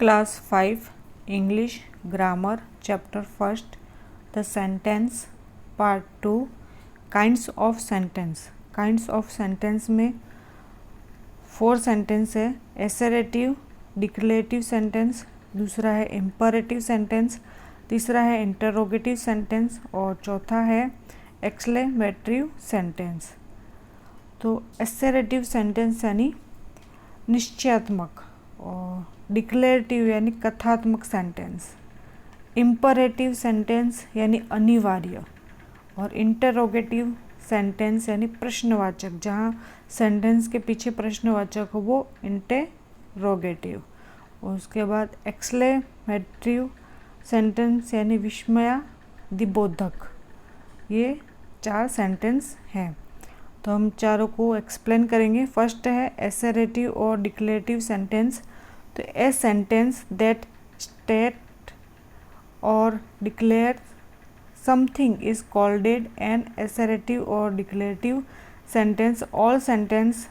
Class 5 English Grammar Chapter 1st The Sentence Part 2 Kinds of Sentence। Kinds of Sentence में 4 sentence है। Assertive, declarative sentence, दूसरा है imperative sentence, तीसरा है interrogative sentence और चौथा है एक्सक्लेमेटरी सेंटेंस। तो एसरेटिव सेंटेंस यानी निश्चयात्मक और डिक्लेरेटिव यानी कथात्मक सेंटेंस, इम्परेटिव सेंटेंस यानी अनिवार्य और इंटरोगेटिव सेंटेंस यानी प्रश्नवाचक, जहाँ सेंटेंस के पीछे प्रश्नवाचक हो वो इंटरोगेटिव। और उसके बाद एक्सक्लेमेटरी सेंटेंस यानी विस्मयादिबोधक। ये 4 सेंटेंस हैं, तो हम चारों को एक्सप्लेन करेंगे। फर्स्ट है एसरेटिव और डिक्लेरेटिव सेंटेंस। तो a sentence that state or declare something is called an assertive or declarative sentence. All sentence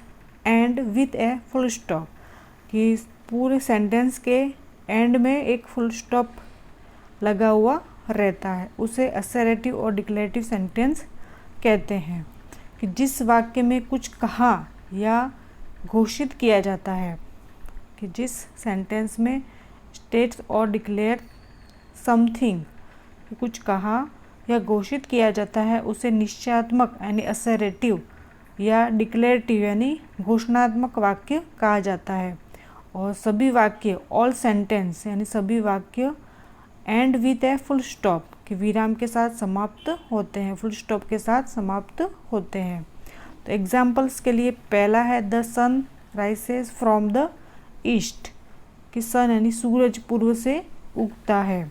end with a full stop, कि पूरे सेंटेंस के एंड में एक फुल स्टॉप लगा हुआ रहता है, उसे एसरेटिव और डिक्लेरेटिव सेंटेंस कहते हैं। कि जिस वाक्य में कुछ कहा या घोषित किया जाता है, कि जिस सेंटेंस में स्टेट्स और डिक्लेयर समथिंग, कुछ कहा या घोषित किया जाता है, उसे निश्चयात्मक यानी असरेटिव या डिक्लेरेटिव यानी घोषणात्मक वाक्य कहा जाता है। और सभी वाक्य ऑल सेंटेंस यानी सभी वाक्य and with a full stop, कि विराम के साथ समाप्त होते हैं, फुल स्टॉप के साथ समाप्त होते हैं। तो एग्जाम्पल्स के लिए पहला है the sun rises from the east, कि सन यानी सूरज पूर्व से उगता है,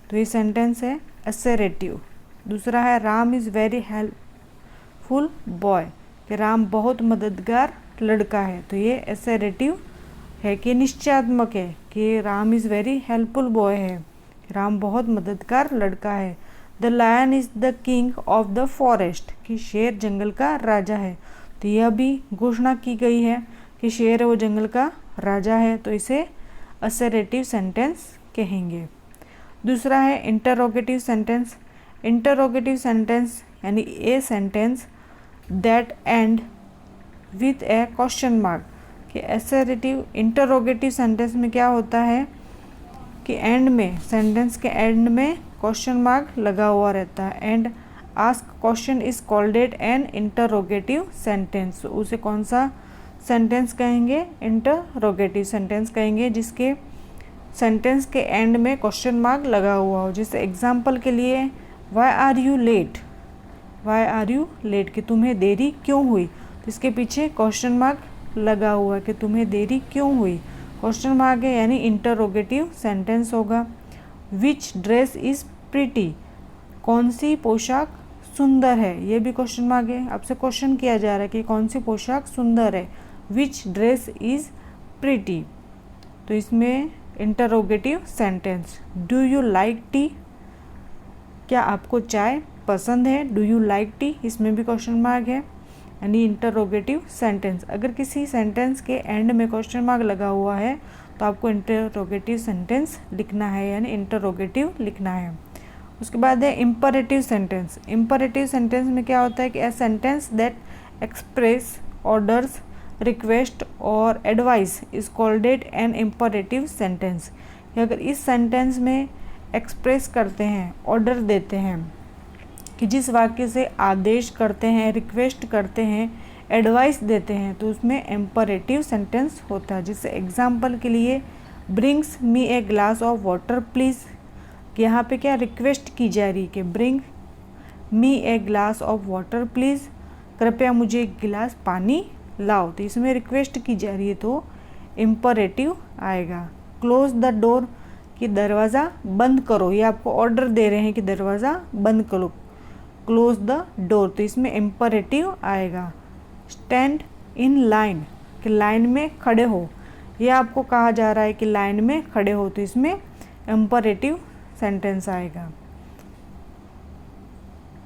तो ये सेंटेंस है असरेटिव। दूसरा है Ram is very helpful boy, कि राम बहुत मददगार लड़का है, तो ये असरेटिव है कि निश्चयात्मक है कि Ram is very helpful boy है, राम बहुत मददगार लड़का है। The lion is the king of the forest, कि शेर जंगल का राजा है, तो यह भी घोषणा की गई है कि शेर वो जंगल का राजा है, तो इसे असरेटिव सेंटेंस कहेंगे। दूसरा है इंटरोगेटिव सेंटेंस। इंटरोगेटिव सेंटेंस यानी ए sentence that and with A question mark, कि असरेटिव इंटरोगेटिव सेंटेंस में क्या होता है कि एंड में, सेंटेंस के एंड में क्वेश्चन मार्क लगा हुआ रहता है। And ask question is called N interrogative sentence. उसे कौन सा सेंटेंस कहेंगे? इंटरोगेटिव सेंटेंस कहेंगे, जिसके सेंटेंस के एंड में क्वेश्चन मार्क लगा हुआ हो। जैसे एग्जाम्पल के लिए why are you late, why are you late, कि तुम्हें देरी क्यों हुई, तो इसके पीछे क्वेश्चन मार्क लगा हुआ है कि तुम्हें देरी क्यों हुई, क्वेश्चन मार्क है, यानी इंटरोगेटिव सेंटेंस होगा। विच ड्रेस इज़ प्रिटी, कौन सी पोशाक सुंदर है, ये भी क्वेश्चन मार्क है, आपसे क्वेश्चन किया जा रहा है कि कौन सी पोशाक सुंदर है। विच ड्रेस इज़ प्रिटी, तो इसमें interrogative sentence. Do you like T, क्या आपको चाय पसंद है, डू यू लाइक टी, इसमें भी क्वेश्चन मार्क है, यानी इंटरोगेटिव सेंटेंस। अगर किसी सेंटेंस के एंड में क्वेश्चन मार्क लगा हुआ है तो आपको इंटरोगेटिव सेंटेंस लिखना है, यानी इंटरोगेटिव लिखना है। उसके बाद है इम्परेटिव सेंटेंस। इम्परेटिव सेंटेंस में क्या होता है कि a sentence that express orders, request or advice is called an imperative sentence. अगर इस सेंटेंस में एक्सप्रेस करते हैं, ऑर्डर देते हैं, कि जिस वाक्य से आदेश करते हैं, रिक्वेस्ट करते हैं, एडवाइस देते हैं, तो उसमें इम्परेटिव सेंटेंस होता है। जैसे एग्जाम्पल के लिए brings me a glass of water please, कि यहाँ पे क्या रिक्वेस्ट की जा रही है कि bring me a glass of water please, कृपया मुझे एक गिलास पानी लाओ, तो इसमें रिक्वेस्ट की जा रही है, तो इम्परेटिव आएगा। क्लोज द डोर, कि दरवाज़ा बंद करो, ये आपको ऑर्डर दे रहे हैं कि दरवाज़ा बंद करो, क्लोज द डोर, तो इसमें इम्परेटिव आएगा। स्टैंड इन लाइन, कि लाइन में खड़े हो, ये आपको कहा जा रहा है कि लाइन में खड़े हो, तो इसमें इम्परेटिव सेंटेंस आएगा।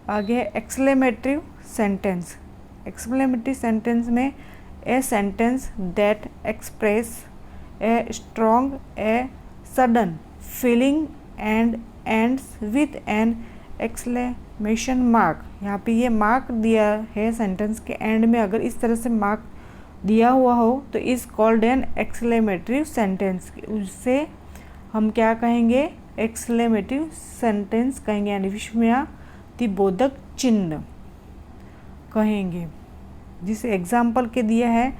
आगे एक्सक्लेमेटरी सेंटेंस। एक्सक्लेमेटरी सेंटेंस में ए sentence that express a strong, a sudden feeling and ends with an exclamation mark. यहाँ पे ये मार्क दिया है सेंटेंस के एंड में, अगर इस तरह से मार्क दिया हुआ हो तो is called N exclamatory sentence. उससे हम क्या कहेंगे? एक्सक्लेमेटिव सेंटेंस कहेंगे, यानी विस्मयादिबोधक चिन्ह कहेंगे। जिस एग्जाम्पल के दिया है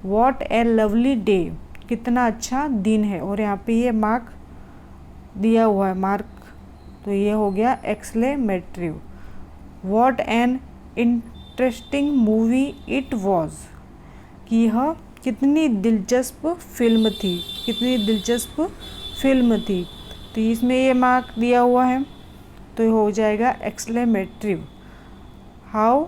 व्हाट ए लवली डे, कितना अच्छा दिन है, और यहाँ पे ये मार्क दिया हुआ है मार्क, तो ये हो गया exclamatory. What an interesting movie it was, कि यह कितनी दिलचस्प फिल्म थी, कितनी दिलचस्प फिल्म थी, तो इसमें ये मार्क दिया हुआ है तो ये हो जाएगा exclamatory. How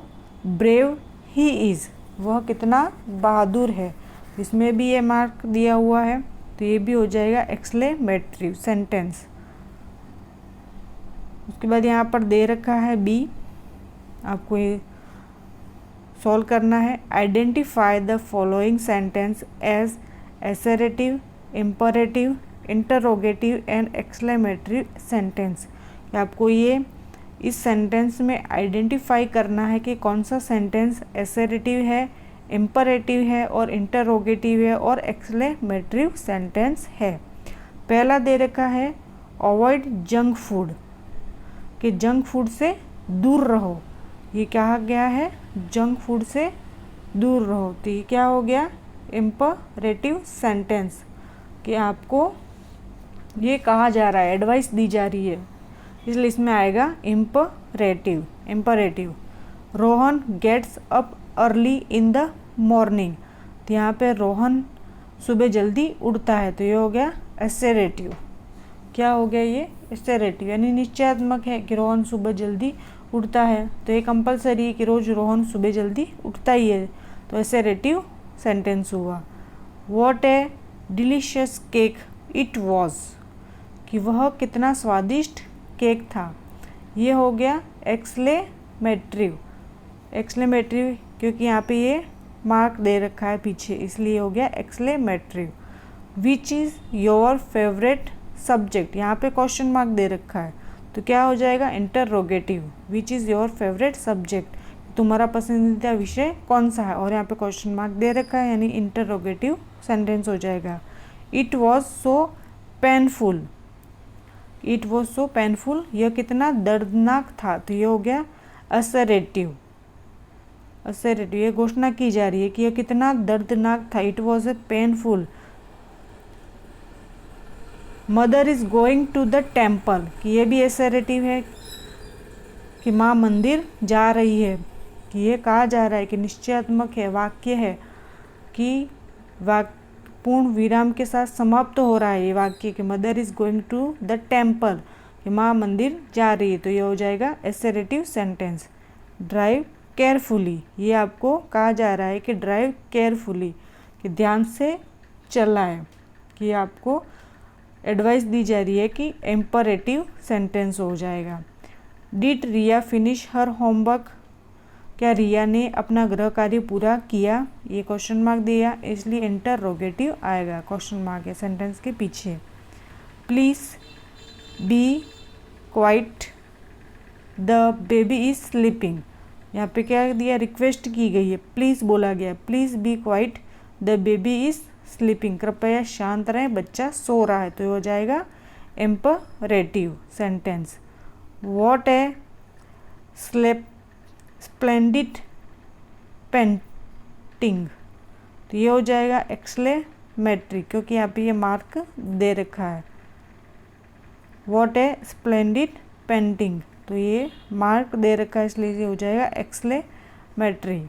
brave he is, वह कितना बहादुर है, इसमें भी ये मार्क दिया हुआ है तो ये भी हो जाएगा एक्सक्लेमेटरी सेंटेंस। उसके बाद यहाँ पर दे रखा है बी, आपको ये सॉल्व करना है। Identify the following sentence as assertive, imperative, interrogative and exclamatory sentence. आपको ये इस सेंटेंस में आइडेंटिफाई करना है कि कौन सा सेंटेंस एसरेटिव है, इम्परेटिव है और इंटरोगेटिव है और एक्सक्लेमेटरी सेंटेंस है। पहला दे रखा है अवॉइड जंक फूड, कि जंक फूड से दूर रहो, ये कहा गया है जंक फूड से दूर रहो, तो ये क्या हो गया? इम्परेटिव सेंटेंस, कि आपको ये कहा जा रहा है, एडवाइस दी जा रही है, इसलिए इसमें आएगा imperative. Imperative. Rohan gets up early in the morning, तो यहाँ पे रोहन सुबह जल्दी उठता है, तो ये हो गया एसरेटिव। क्या हो गया ये? एसरेटिव, यानी निश्चयात्मक है कि रोहन सुबह जल्दी उठता है, तो ये कंपलसरी है कि रोज रोहन सुबह जल्दी उठता ही है, तो एसरेटिव सेंटेंस हुआ। What A delicious cake it was, कि वह कितना स्वादिष्ट केक था, ये हो गया एक्सक्लेमेटरी। एक्सक्लेमेटरी क्योंकि यहाँ पे ये मार्क दे रखा है पीछे, इसलिए हो गया exclamatory. Which is your favourite subject, यहाँ पे क्वेश्चन मार्क दे रखा है, तो क्या हो जाएगा? Interrogative. Which is your favourite subject, तुम्हारा पसंदीदा विषय कौन सा है, और यहाँ पे क्वेश्चन मार्क दे रखा है, यानी इंटरोगेटिव सेंटेंस हो जाएगा। It was so painful, it was so painful, यह कितना दर्दनाक था, तो ये हो गया असरेटिव। असरेटिव, ये घोषणा की जा रही है कि यह कितना दर्दनाक था, it was a painful. Mother is going to the temple, कि ये भी असरेटिव है, कि माँ मंदिर जा रही है, कि ये कहा जा रहा है कि निश्चयात्मक है, वाक्य है, कि पूर्ण विराम के साथ समाप्त हो रहा है ये वाक्य, कि mother is going to the temple, कि माँ मंदिर जा रही है, तो ये हो जाएगा एसरेटिव सेंटेंस। ड्राइव केयरफुली, ये आपको कहा जा रहा है कि ड्राइव केयरफुली, कि ध्यान से चलाएं, कि आपको एडवाइस दी जा रही है कि इम्परेटिव सेंटेंस हो जाएगा। Did Riya finish her homework, क्या रिया ने अपना गृह कार्य पूरा किया, ये क्वेश्चन मार्क दिया, इसलिए इंटरोगेटिव आएगा, क्वेश्चन मार्क है सेंटेंस के पीछे। Please be quite the baby is sleeping, यहाँ पे क्या दिया? रिक्वेस्ट की गई है, प्लीज़ बोला गया, please be quite the baby is sleeping, कृपया शांत रहें, बच्चा सो रहा है, तो ये हो जाएगा imperative sentence. What A splendid painting, तो ये हो जाएगा एक्सक्लेमेटरी, क्योंकि यहाँ पे ये मार्क दे रखा है। व्हाट ए स्प्लेंडिड पेंटिंग, तो ये मार्क दे रखा है, इसलिए ये हो जाएगा एक्सक्लेमेटरी।